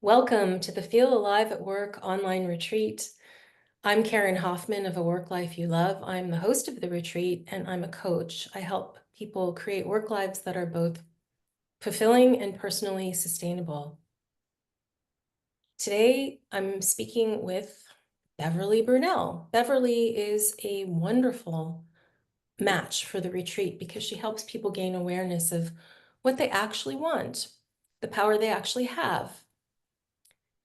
Welcome to the Feel Alive at Work online retreat. I'm Karen Hoffman of A Work Life You Love. I'm the host of the retreat and I'm a coach. I help people create work lives that are both fulfilling and personally sustainable. Today, I'm speaking with Beverly Brunelle. Beverly is a wonderful match for the retreat because she helps people gain awareness of what they actually want, the power they actually have,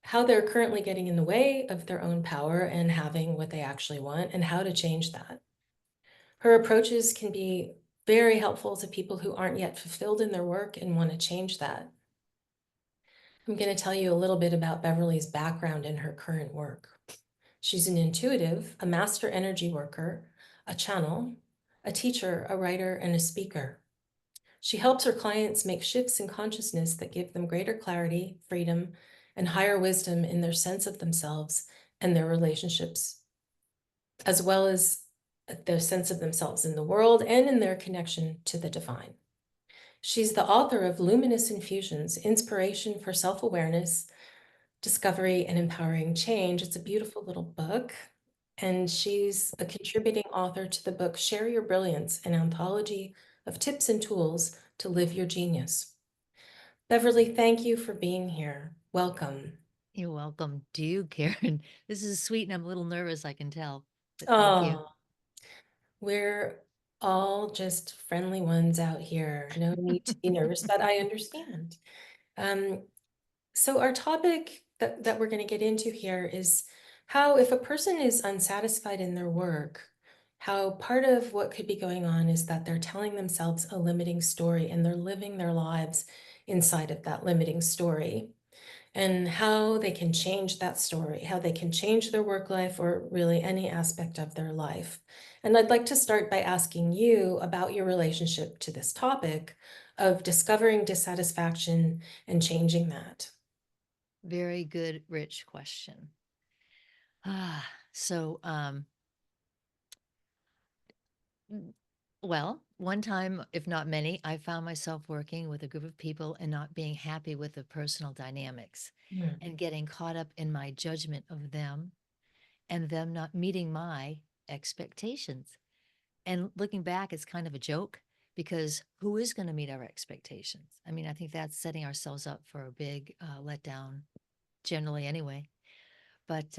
how they're currently getting in the way of their own power and having what they actually want, and how to change that. Her approaches can be very helpful to people who aren't yet fulfilled in their work and want to change that. I'm going to tell you a little bit about Beverly's background and her current work. She's an intuitive, a master energy worker, a channel, a teacher, a writer, and a speaker. She helps her clients make shifts in consciousness that give them greater clarity, freedom, and higher wisdom in their sense of themselves and their relationships, as well as their sense of themselves in the world and in their connection to the divine. She's the author of Luminous Infusions, Inspiration for Self-Awareness, Discovery, and Empowering Change. It's a beautiful little book. And she's a contributing author to the book Share Your Brilliance, an anthology of tips and tools to live your genius. Beverly, thank you for being here. Welcome. You're welcome to you, Karen. This is sweet, and I'm a little nervous, I can tell, but thank you. Oh, we're all just friendly ones out here. No need to be nervous, but I understand. Um, so our topic that we're going to get into here is how, if a person is unsatisfied in their work, how part of what could be going on is that they're telling themselves a limiting story and they're living their lives inside of that limiting story, and how they can change that story, how they can change their work life or really any aspect of their life. And I'd like to start by asking you about your relationship to this topic of discovering dissatisfaction and changing that. Very good, rich question. Ah, so, mm, well, one time, if not many, I found myself working with a group of people and not being happy with the personal dynamics Mm. and getting caught up in my judgment of them and them not meeting my expectations. And looking back, it's kind of a joke because who is going to meet our expectations? I mean, I think that's setting ourselves up for a big letdown, generally, anyway. But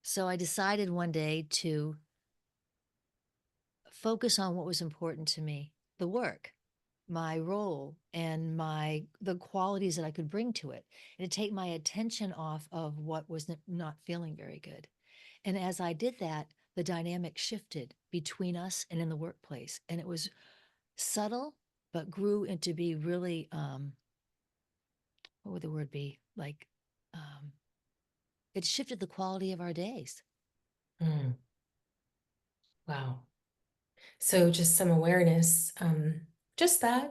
so I decided one day to focus on what was important to me, the work, my role, and the qualities that I could bring to it, and to take my attention off of what was not feeling very good. And as I did that, the dynamic shifted between us and in the workplace. And it was subtle, but grew into be really, what would the word be? Like, um, it shifted the quality of our days. Mm. Wow. So just some awareness, just that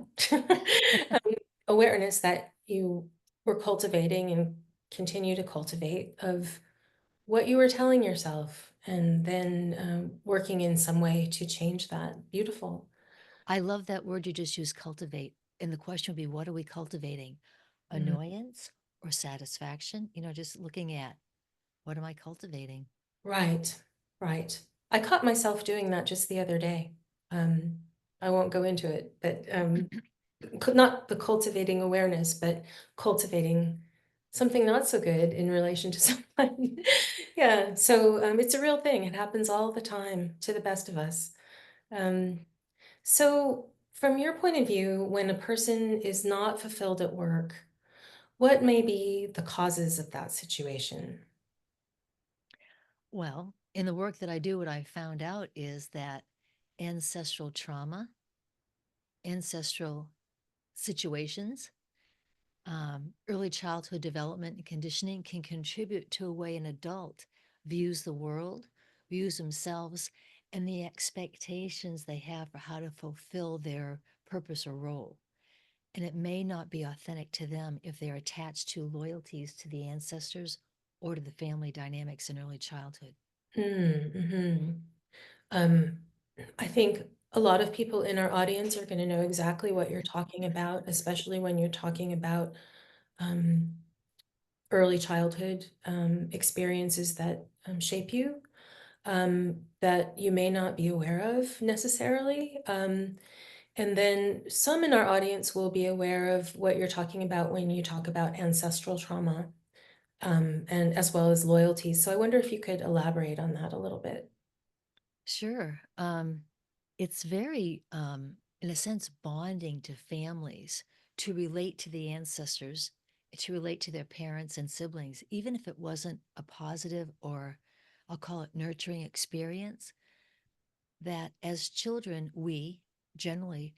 awareness that you were cultivating and continue to cultivate of what you were telling yourself, and then working in some way to change that. Beautiful. I love that word you just used, cultivate. And the question would be, what are we cultivating? Mm. Annoyance or satisfaction? Just looking at what am I cultivating? Right, right. I caught myself doing that just the other day. Um, I won't go into it, but not the cultivating awareness, but cultivating something not so good in relation to someone. Yeah, so it's a real thing. It happens all the time to the best of us. Um, so from your point of view, when a person is not fulfilled at work, what may be the causes of that situation? Well, in the work that I do, what I found out is that ancestral trauma, ancestral situations, early childhood development and conditioning can contribute to a way an adult views the world, views themselves, and the expectations they have for how to fulfill their purpose or role. And it may not be authentic to them if they're attached to loyalties to the ancestors or to the family dynamics in early childhood. Mm-hmm. Um, I think a lot of people in our audience are going to know exactly what you're talking about, especially when you're talking about um, early childhood experiences that shape you, that you may not be aware of necessarily. And then some in our audience will be aware of what you're talking about when you talk about ancestral trauma, and as well as loyalty. So I wonder if you could elaborate on that a little bit. Sure. It's very, in a sense, bonding to families to relate to the ancestors, to relate to their parents and siblings, even if it wasn't a positive or I'll call it nurturing experience. That as children, we generally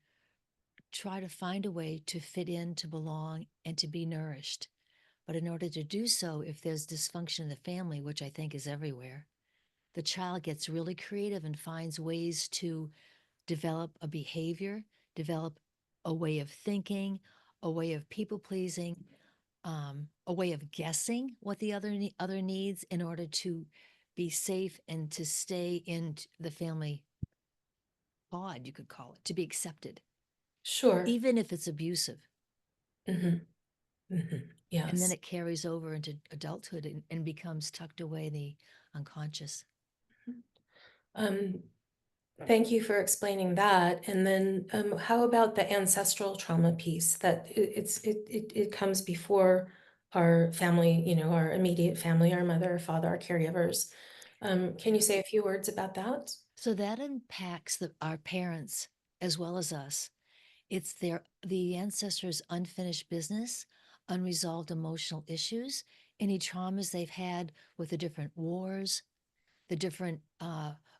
try to find a way to fit in, to belong, and to be nourished. But in order to do so, if there's dysfunction in the family, which I think is everywhere, the child gets really creative and finds ways to develop a behavior, develop a way of thinking, a way of people pleasing, a way of guessing what the other needs in order to be safe and to stay in the family pod, you could call it, to be accepted, Sure. even if it's abusive. Hmm. Hmm. And then Yes. it carries over into adulthood and becomes tucked away in the unconscious. Um, Thank you for explaining that. And then how about the ancestral trauma piece that it comes before our family, our immediate family, our mother, our father, our caregivers. Can you say a few words about that? So that impacts our parents as well as us. It's the ancestors' unfinished business, unresolved emotional issues, any traumas they've had with the different wars, the different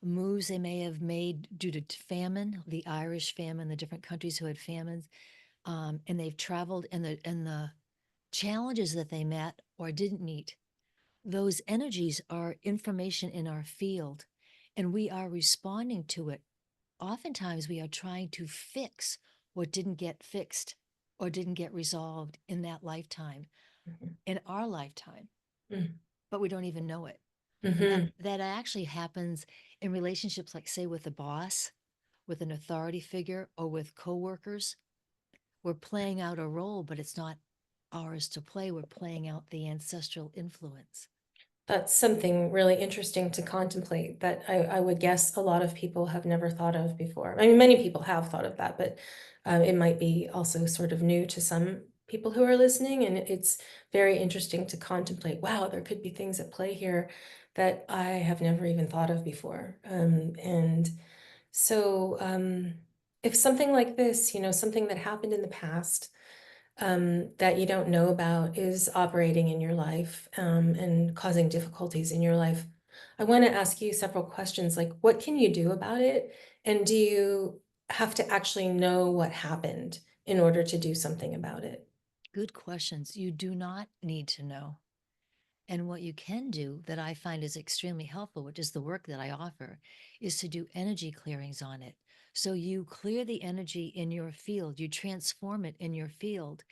moves they may have made due to famine, the Irish famine, the different countries who had famines, and they've traveled, and the challenges that they met or didn't meet. Those energies are information in our field, and we are responding to it. Oftentimes, we are trying to fix what didn't get fixed or didn't get resolved in that lifetime, Mhm. in our lifetime, Mm. but we don't even know it. And that Mhm. that actually happens in relationships, like say with a boss, with an authority figure, or with coworkers. We're playing out a role, but it's not ours to play. We're playing out the ancestral influence. That's something really interesting to contemplate that I would guess a lot of people have never thought of before. I mean, many people have thought of that, but it might be also sort of new to some people who are listening. And it's very interesting to contemplate, wow, there could be things at play here that I have never even thought of before. And so if something like this, something that happened in the past, that you don't know about is operating in your life, and causing difficulties in your life. I want to ask you several questions like, what can you do about it? And do you have to actually know what happened in order to do something about it? Good questions. You do not need to know. And what you can do that I find is extremely helpful, which is the work that I offer, is to do energy clearings on it. So you clear the energy in your field, you transform it in your field.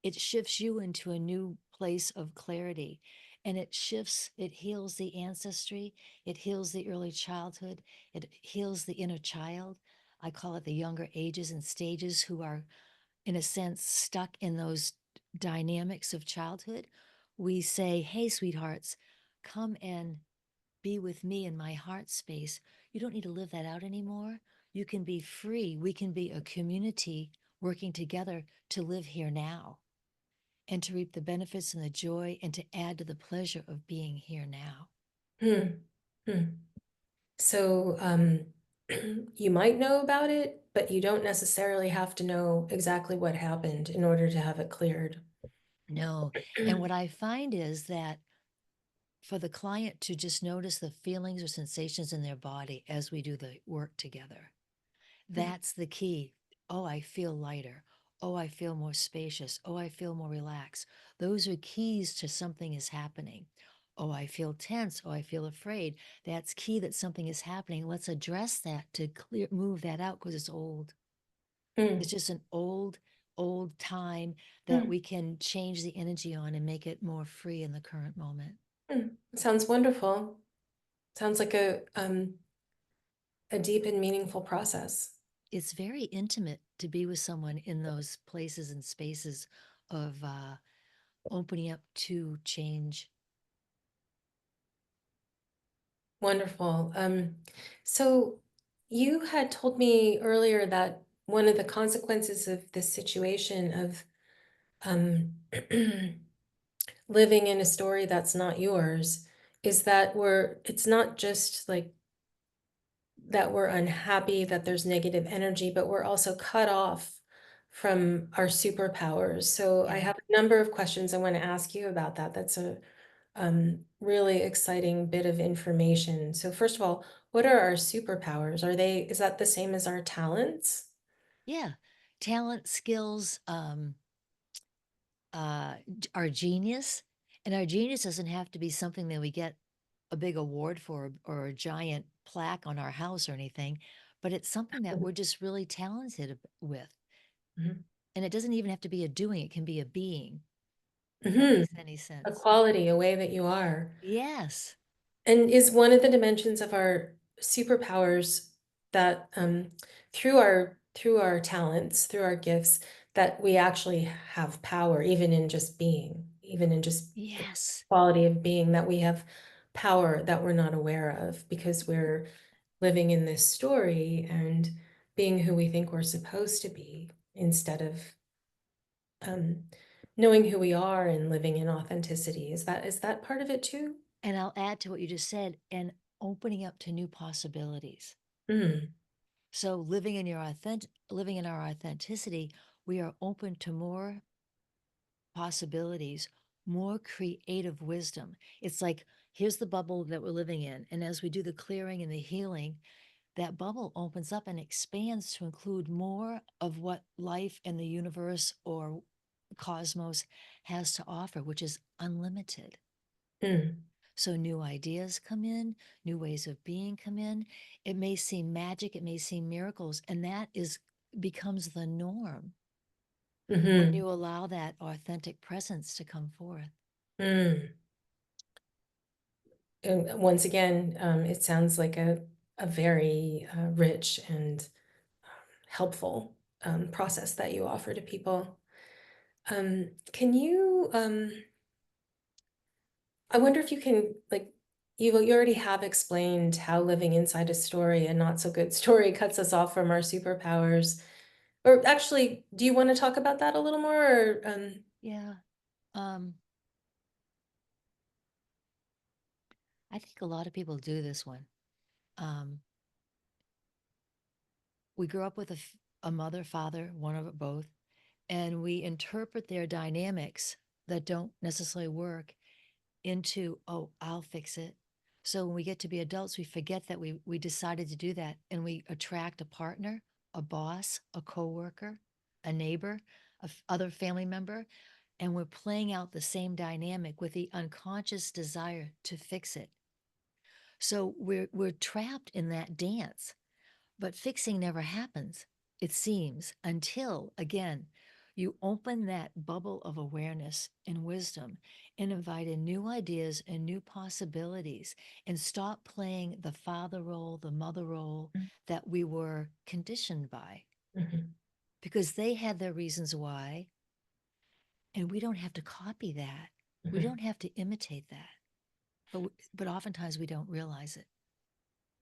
It shifts you into a new place of clarity. And it heals the ancestry, it heals the early childhood, it heals the inner child. I call it the younger ages and stages who are, in a sense, stuck in those dynamics of childhood. We say, hey, sweethearts, come and be with me in my heart space. You don't need to live that out anymore. You can be free. We can be a community working together to live here now and to reap the benefits and the joy and to add to the pleasure of being here now. Hmm. Hmm. So you might know about it, but you don't necessarily have to know exactly what happened in order to have it cleared. No. And what I find is that for the client to just notice the feelings or sensations in their body as we do the work together, that's the key. Oh, I feel lighter. Oh, I feel more spacious. Oh, I feel more relaxed. Those are keys to something is happening. Oh, I feel tense. Oh, I feel afraid. That's key that something is happening. Let's address that to move that out because it's old. It's Hmm. just an old time that Hmm. we can change the energy on and make it more free in the current moment. Hmm. Sounds wonderful. Sounds like a deep and meaningful process. It's very intimate to be with someone in those places and spaces of opening up to change. Wonderful. So you had told me earlier that one of the consequences of this situation of um, living in a story that's not yours is that it's not just like that we're unhappy, that there's negative energy, but we're also cut off from our superpowers. So I Yeah. have a number of questions I want to ask you about that. That's a really exciting bit of information. So first of all, what are our superpowers? Is that the same as our talents? Yeah. Talent, skills, our genius. And our genius doesn't have to be something that we get a big award for or a giant plaque on our house or anything, but it's something that we're just really talented with. Mhm. And it doesn't even have to be a doing, it can be a being, if that Mhm. makes any A sense. quality, a way that you are. Yes. And is one of the dimensions of our superpowers that through our talents, through our gifts, that we actually have power, even in just being, even in just the Yes. quality of being, that we have power that we're not aware of because we're living in this story and being who we think we're supposed to be instead of um, knowing who we are and living in authenticity. Is that part of it too? And I'll add to what you just said and opening up to new possibilities. Mm, So living in our authenticity, we are open to more possibilities, more creative wisdom. It's like, here's the bubble that we're living in. And as we do the clearing and the healing, that bubble opens up and expands to include more of what life and the universe or cosmos has to offer, which is unlimited. mm, So new ideas come in, new ways of being come in. It may seem magic, it may seem miracles, and that is becomes the norm when mm-hmm, you allow that authentic presence to come forth. mm. And once again, it sounds like a very rich and helpful process that you offer to people. Can you, I wonder if you can, like, you already have explained how living inside a story, a not so good story, cuts us off from our superpowers. Or actually, do you want to talk about that a little more? Or, Yeah. Um, I think a lot of people do this one. Um, we grow up with a mother, father, one of it both, and we interpret their dynamics that don't necessarily work into, oh, I'll fix it. So when we get to be adults, we forget that we decided to do that, and we attract a partner, a boss, a coworker, a neighbor, other family member, and we're playing out the same dynamic with the unconscious desire to fix it. So we're trapped in that dance, but fixing never happens, it seems, until again you open that bubble of awareness and wisdom and invite in new ideas and new possibilities and stop playing the father role, the mother role that we were conditioned by, mhm, because they had their reasons why, and we don't have to copy that. We mhm, don't have to imitate that. But oftentimes we don't realize it.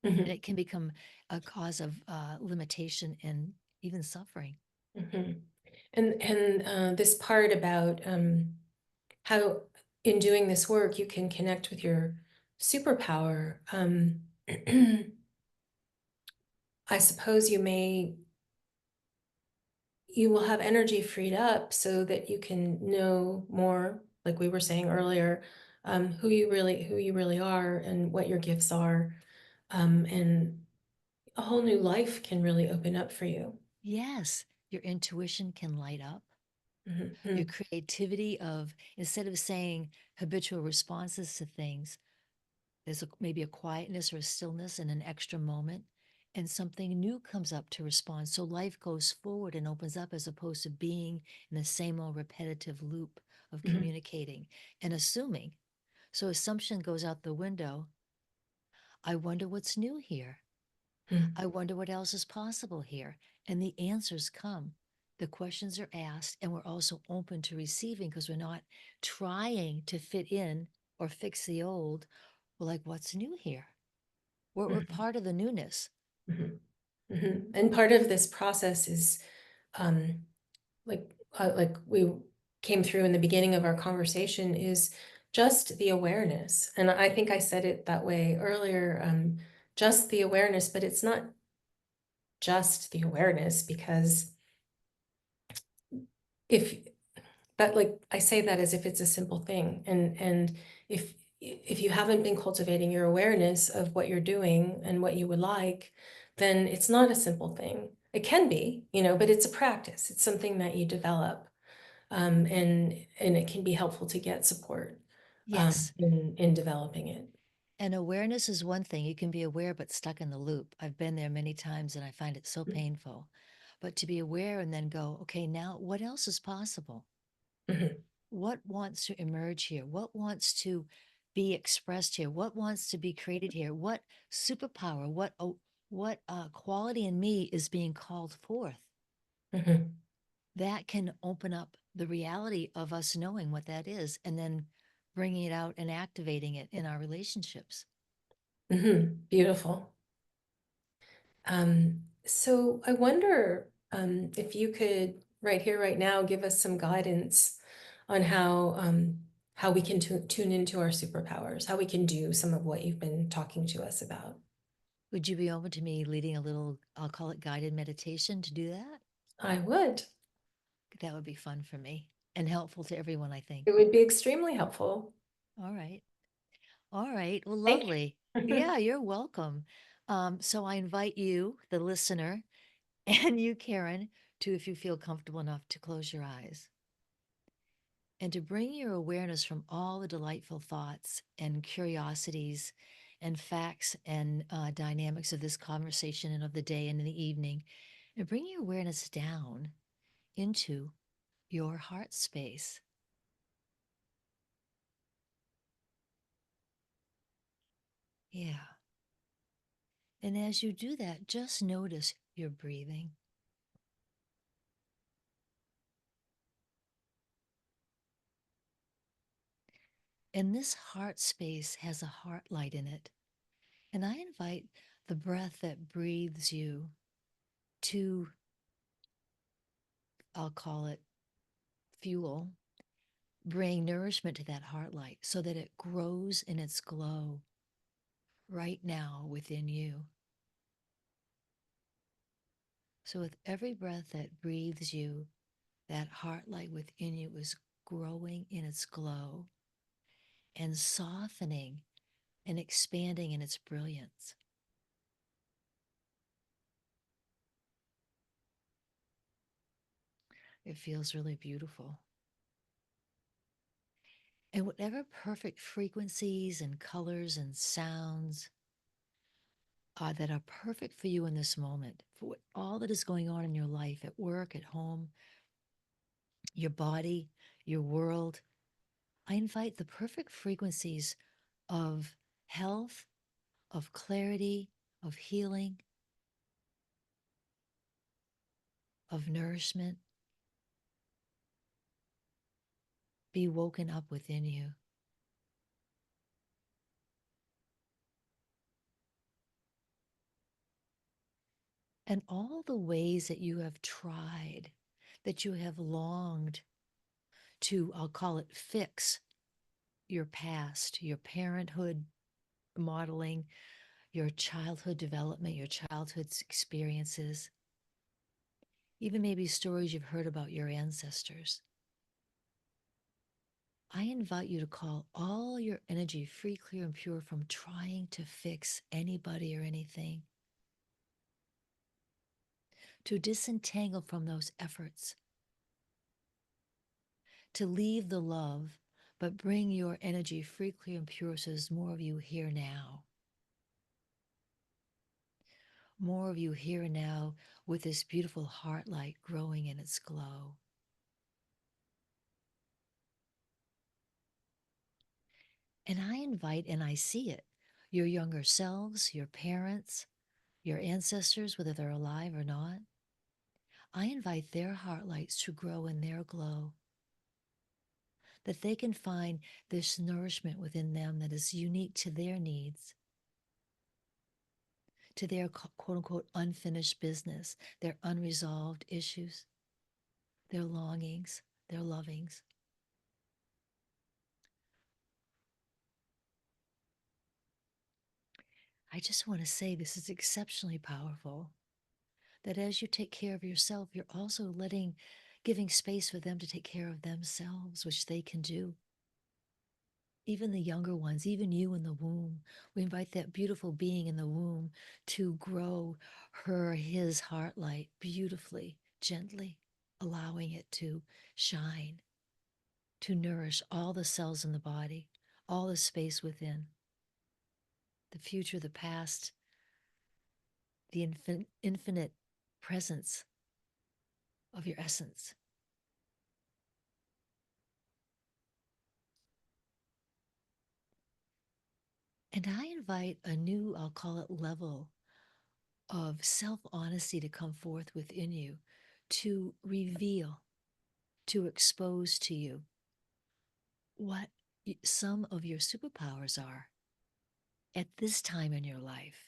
And mhm, it can become a cause of limitation and even suffering. mhm. And this part about how in doing this work you can connect with your superpower. I suppose you will have energy freed up so that you can know more, like we were saying earlier, who you really are and what your gifts are, and a whole new life can really open up for you. Yes, your intuition can light up. Your Mhm, creativity of, instead of saying habitual responses to things, there's maybe a quietness or a stillness and an extra moment, and something new comes up to respond. So life goes forward and opens up as opposed to being in the same old repetitive loop of mhm, communicating and assuming. So assumption goes out the window. I wonder what's new here. mhm, I wonder what else is possible here. And the answers come. The questions are asked, and we're also open to receiving because we're not trying to fit in or fix the old. We're like, what's new here? We're Mhm, part of the newness. mhm, mhm. And part of this process is um, like we came through in the beginning of our conversation is just the awareness. And I think I said it that way earlier, just the awareness, but it's not just the awareness because if but like I say that as if it's a simple thing. And if you haven't been cultivating your awareness of what you're doing and what you would like, then it's not a simple thing. It can be, but it's a practice. It's something that you develop. And it can be helpful to get support Yes. in developing it. And awareness is one thing. You can be aware but stuck in the loop. I've been there many times and I find it so painful. But to be aware and then go, okay, now what else is possible? Mhm, What wants to emerge here? What wants to be expressed here? What wants to be created here? What superpower, what quality in me is being called forth? mhm, That can open up the reality of us knowing what that is and then bringing it out and activating it in our relationships. Beautiful. So I wonder if you could right here, right now, give us some guidance on how we can tune into our superpowers, how we can do some of what you've been talking to us about. Would you be open to me leading a little, I'll call it guided meditation to do that? I would. That would be fun for me and helpful to everyone, I It think. would be extremely helpful. All right. All right. Well, Thank lovely. you. Yeah, you're welcome. So I invite you, the listener, and you, Karen, to, if you feel comfortable enough, to close your eyes and to bring your awareness from all the delightful thoughts and curiosities and facts and dynamics of this conversation and of the day and in the evening, and bring your awareness down into your heart space. Yeah. And as you do that, just notice your breathing. And this heart space has a heart light in it. And I invite the breath that breathes you to, I'll call it fuel, bring nourishment to that heart light so that it grows in its glow right now within you. So with every breath that breathes you, that heart light within you is growing in its glow and softening and expanding in its brilliance. It feels really beautiful. And whatever perfect frequencies and colors and sounds that are perfect for you in this moment, for all that is going on in your life, at work, at home, your body, your world, I invite the perfect frequencies of health, of clarity, of healing, of nourishment be woken up within you. And all the ways that you have tried, that you have longed to, I'll call it fix your past, your parenthood modeling, your childhood development, your childhood experiences, even maybe stories you've heard about your ancestors. I invite you to call all your energy free, clear, and pure from trying to fix anybody or anything, to disentangle from those efforts, to leave the love, but bring your energy free, clear, and pure so there's more of you here now. More of you here and now with this beautiful heart light growing in its glow. And I invite and I see it. Your younger selves, your parents, your ancestors, whether they're alive or not. I invite their heart lights to grow in their glow, that they can find this nourishment within them that is unique to their needs, to their quote unquote unfinished business, their unresolved issues, their longings, their lovings. I just want to say this is exceptionally powerful. That as you take care of yourself, you're also giving space for them to take care of themselves, which they can do. Even the younger ones, even you in the womb, we invite that beautiful being in the womb to grow his heart light beautifully, gently, allowing it to shine, to nourish all the cells in the body, all the space within, the future, the past, the infinite presence of your essence. And I invite a new, I'll call it level of self honesty to come forth within you, to reveal, to expose to you what some of your superpowers are at this time in your life,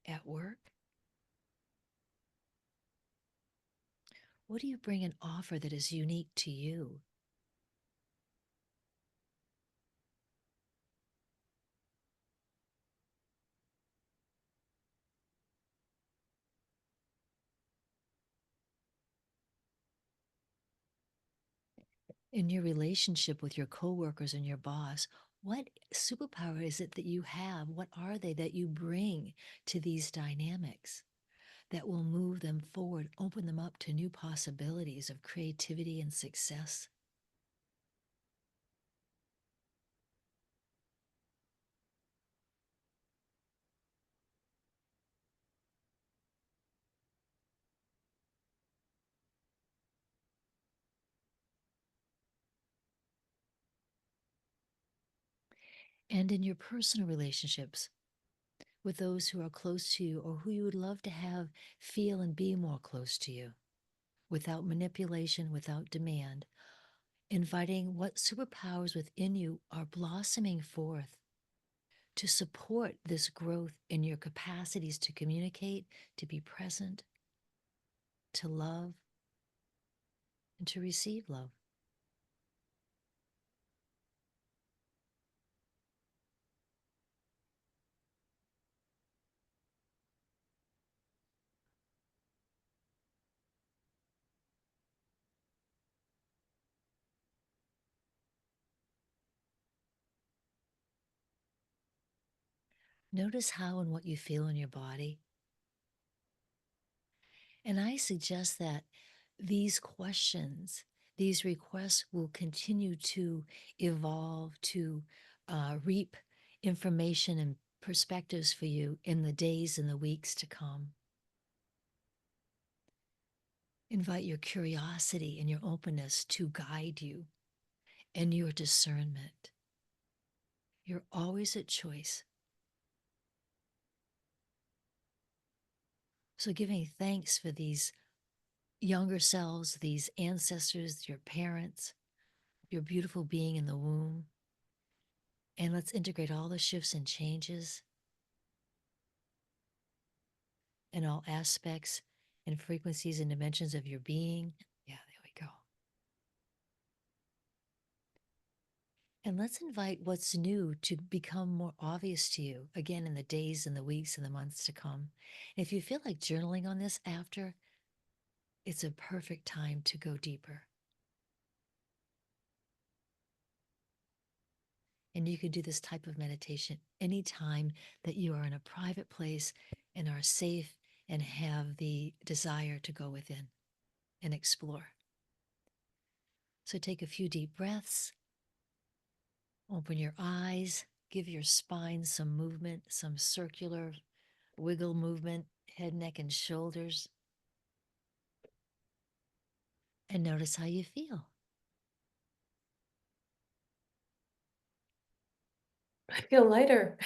at work. What do you bring and offer that is unique to you? In your relationship with your coworkers and your boss, what superpower is it that you have? What are they that you bring to these dynamics that will move them forward, open them up to new possibilities of creativity and success? And in your personal relationships with those who are close to you or who you would love to have feel and be more close to you, without manipulation, without demand, inviting what superpowers within you are blossoming forth to support this growth in your capacities to communicate, to be present, to love, and to receive love. Notice how and what you feel in your body. And I suggest that these questions, these requests will continue to evolve, to reap information and perspectives for you in the days and the weeks to come. Invite your curiosity and your openness to guide you and your discernment. You're always at choice. So giving thanks for these younger selves, these ancestors, your parents, your beautiful being in the womb. And let's integrate all the shifts and changes in all aspects and frequencies and dimensions of your being. Yeah, there we go. And let's invite what's new to become more obvious to you, again, in the days and the weeks and the months to come. And if you feel like journaling on this after, it's a perfect time to go deeper. And you can do this type of meditation anytime that you are in a private place and are safe and have the desire to go within and explore. So take a few deep breaths, open your eyes, give your spine some movement, some circular wiggle movement, head, neck, and shoulders, and notice how you feel. I feel lighter.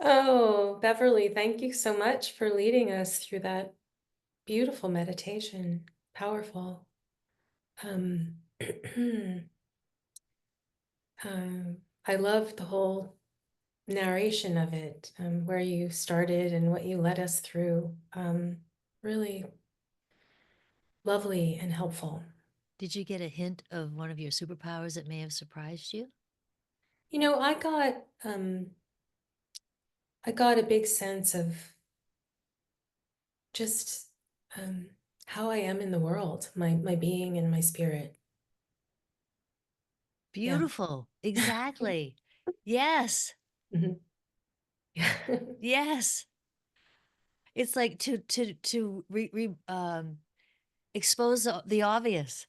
Oh, Beverly, thank you so much for leading us through that beautiful meditation. Powerful. Um, I love the whole narration of it, where you started and what you led us through. Really lovely and helpful. Did you get a hint of one of your superpowers that may have surprised you? You know, I got a big sense of just um, how I am in the world, my being and my spirit. Yeah. Beautiful. Exactly. Yes. Mhm. Yeah. Yes. It's like expose the obvious.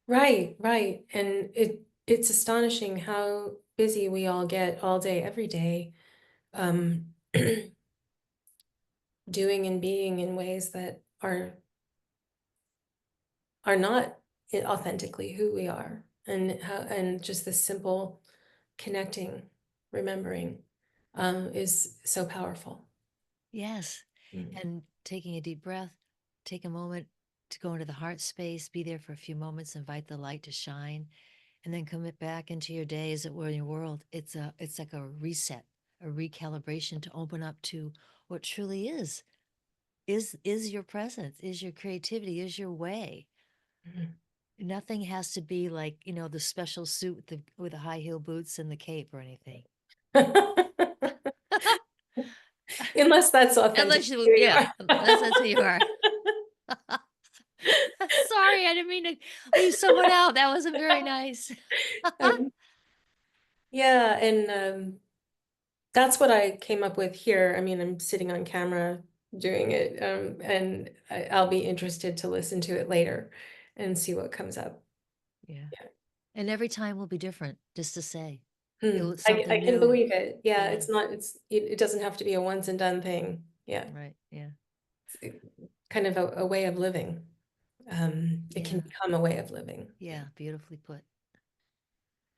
Right, right. And it's astonishing how busy we all get all day, every day, um, doing and being in ways that are not authentically who we are, and just this simple connecting, remembering, is so powerful. Yes. Mm. And taking a deep breath, take a moment to go into the heart space, be there for a few moments, invite the light to shine, and then commit back into your day as it were in your world. It's like a reset, a recalibration to open up to what truly is your presence, is your creativity, is your way. Mhm. Nothing has to be like, the special suit with the high heel boots and the cape or anything. Unless that's authentic Unless who you, you yeah, are. unless that's who you are. Sorry, I didn't mean to leave someone out. That wasn't very nice. Um, yeah, and that's what I came up with here. I mean, I'm sitting on camera doing it, and I'll be interested to listen to it later and see what comes up. Yeah. Yeah. And every time will be different, just to say. It Hmm. was I something can new. believe it. Yeah, Yeah. it's not, it doesn't have to be a once and done thing. Yeah. Right. Yeah. It's kind of a way of living. It can Yeah. become a way of living. Yeah. Yeah. Beautifully put.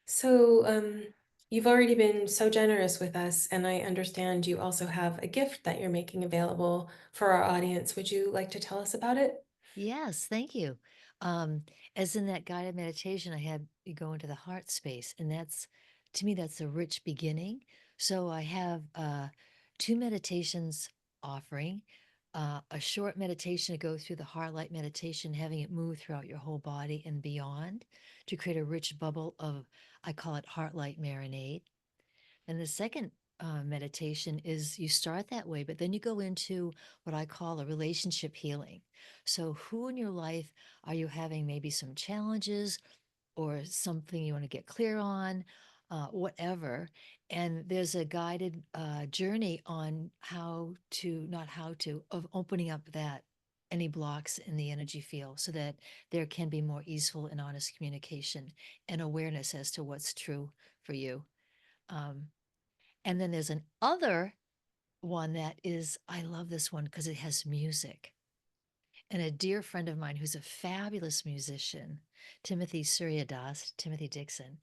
So, you've already been so generous with us, and I understand you also have a gift that you're making available for our audience. Would you like to tell us about it? Yes, thank you. Um, as in that guided meditation, I had you go into the heart space, and that's to me, that's a rich beginning. So I have two meditations offering. A short meditation to go through the heart light meditation, having it move throughout your whole body and beyond to create a rich bubble of, I call it heart light marinade. And the second meditation is you start that way, but then you go into what I call a relationship healing. So, who in your life are you having maybe some challenges or something you want to get clear on, whatever? And there's a guided journey on not how to, of opening up that any blocks in the energy field so that there can be more easeful and honest communication and awareness as to what's true for you. Um, and then there's an other one that is, I love this one because it has music. And a dear friend of mine who's a fabulous musician, Timothy Dixon,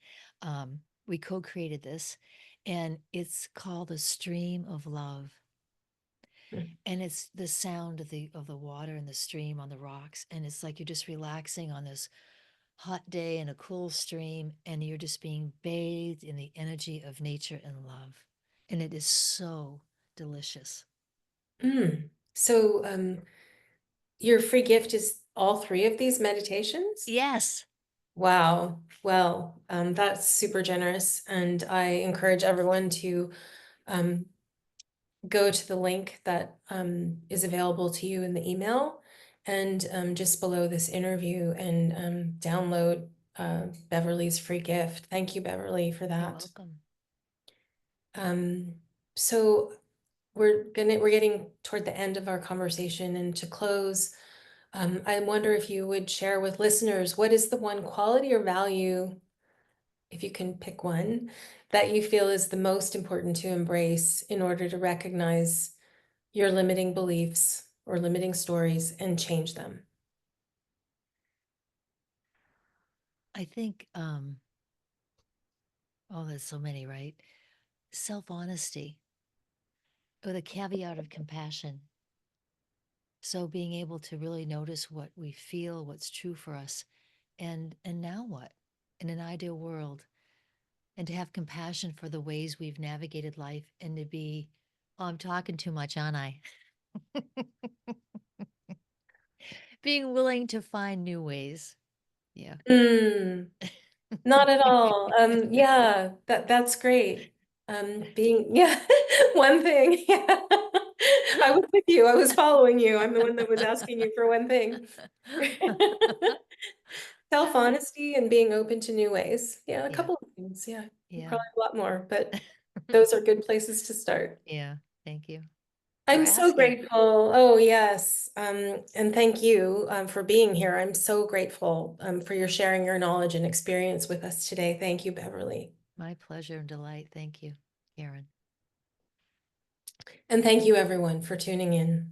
we co-created this, and it's called A Stream of Love. Mm. And it's the sound of the water and the stream on the rocks. And it's like you're just relaxing on this hot day in a cool stream, and you're just being bathed in the energy of nature and love. And it is so delicious. Mm. So, your free gift is all three of these meditations? Yes. Wow. Well, that's super generous, and I encourage everyone to um, go to the link that is available to you in the email, and just below this interview, and download Beverly's free gift. Thank you, Beverly, for You're that. welcome. Um, so we're getting toward the end of our conversation, and to close, I wonder if you would share with listeners, what is the one quality or value, if you can pick one, that you feel is the most important to embrace in order to recognize your limiting beliefs or limiting stories and change them? I think, oh, there's so many, right? Self honesty. with a caveat of compassion. So being able to really notice what we feel, what's true for us, and now what? In an ideal world, and to have compassion for the ways we've navigated life and to be, oh, I'm talking too much, aren't I? Being willing to find new ways. Yeah. Mm, not at all. Yeah, that's great. Yeah, one thing. Yeah. I was with you. I was following you. I'm the one that was asking you for one thing. Self-honesty and being open to new ways. Yeah, a Yeah. couple of things. Yeah, Yeah. probably a lot more, but those are good places to start. Yeah. Thank you for I'm so asking. grateful. Oh, yes. And thank you for being here. I'm so grateful for your sharing your knowledge and experience with us today. Thank you, Beverly. My pleasure and delight. Thank you, Karen. And thank you, everyone, for tuning in.